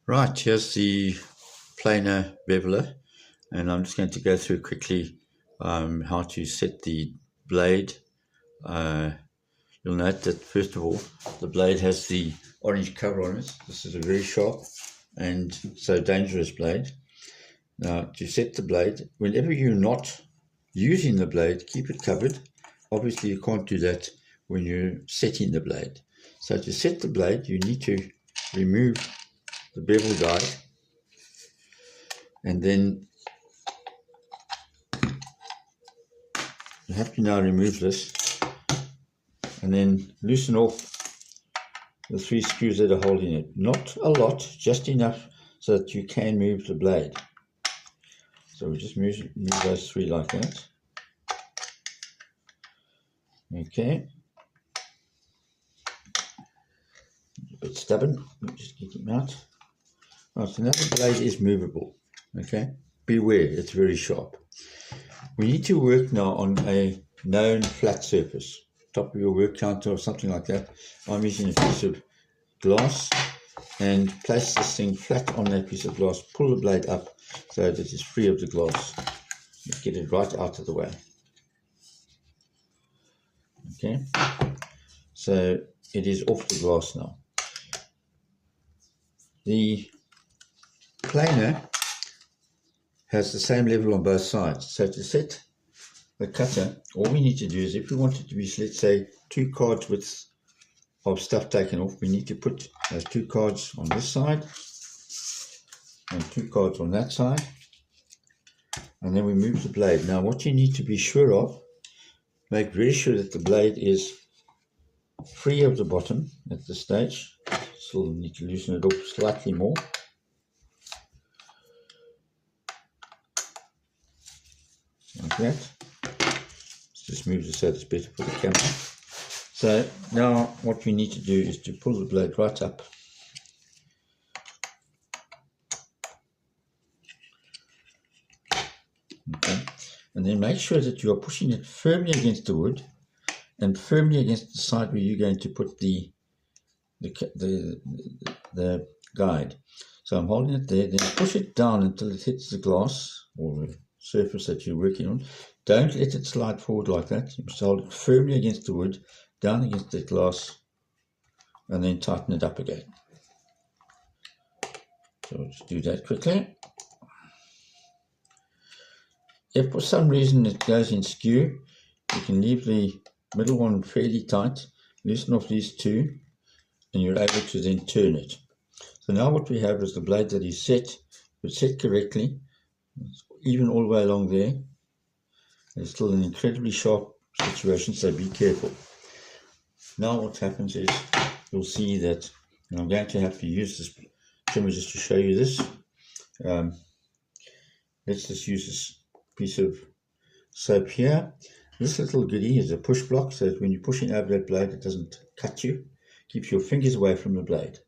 Right, here's the planer beveler, and I'm just going to go through quickly how to set the blade. You'll note that first of all, the blade has the orange cover on it. This is a very sharp and so dangerous blade. Now, to set the blade, whenever you're not using the blade, keep it covered. Obviously, you can't do that when you're setting the blade. So to set the blade, you need to remove the bevel guide, and then you have to now remove this and then loosen off the 3 screws that are holding it. Not a lot, just enough so that you can move the blade. So we just move those 3 like that. Okay. A bit stubborn, just get him out. Right, so now the blade is movable. Okay, beware, it's very sharp. We need to work now on a known flat surface, top of your work counter or something like that. I'm using a piece of glass, and place this thing flat on that piece of glass. Pull the blade up so that it is free of the glass. Get it right out of the way. Okay, so it is off the glass now. The planer has the same level on both sides. So to set the cutter, all we need to do is, if we want it to be, let's say, 2 cards width of stuff taken off, we need to put those 2 cards on this side and 2 cards on that side, and then we move the blade. Now what you need to be sure of, make very sure that the blade is free of the bottom at this stage. Still need to loosen it up slightly more. Like that. Let's just move this so it's better for the camera. So now what we need to do is to pull the blade right up. Okay. And then make sure that you are pushing it firmly against the wood and firmly against the side where you're going to put the guide. So I'm holding it there, then push it down until it hits the glass or the surface that you're working on. Don't let it slide forward like that. You must hold it firmly against the wood, down against the glass, and then tighten it up again. So let's do that quickly. If for some reason it goes in skew, you can leave the middle one fairly tight, loosen off these 2, and you're able to then turn it. So now what we have is the blade that is set. It's set correctly, even all the way along there. It's still an incredibly sharp situation, so be careful. Now what happens is, you'll see that, and I'm going to have to use this trimmer just to show you this. Let's just use this piece of soap here. This little goodie is a push block, so that when you're pushing over that blade, it doesn't cut you. Keeps your fingers away from the blade.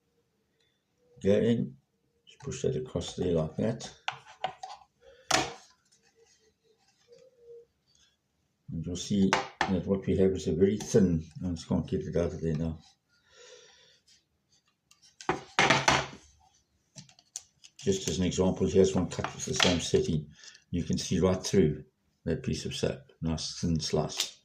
Go in, just push that across there like that. And you'll see that what we have is a very thin, I just can't get it out of there now. Just as an example, here's one cut with the same setting. You can see right through that piece of soap. Nice thin slice.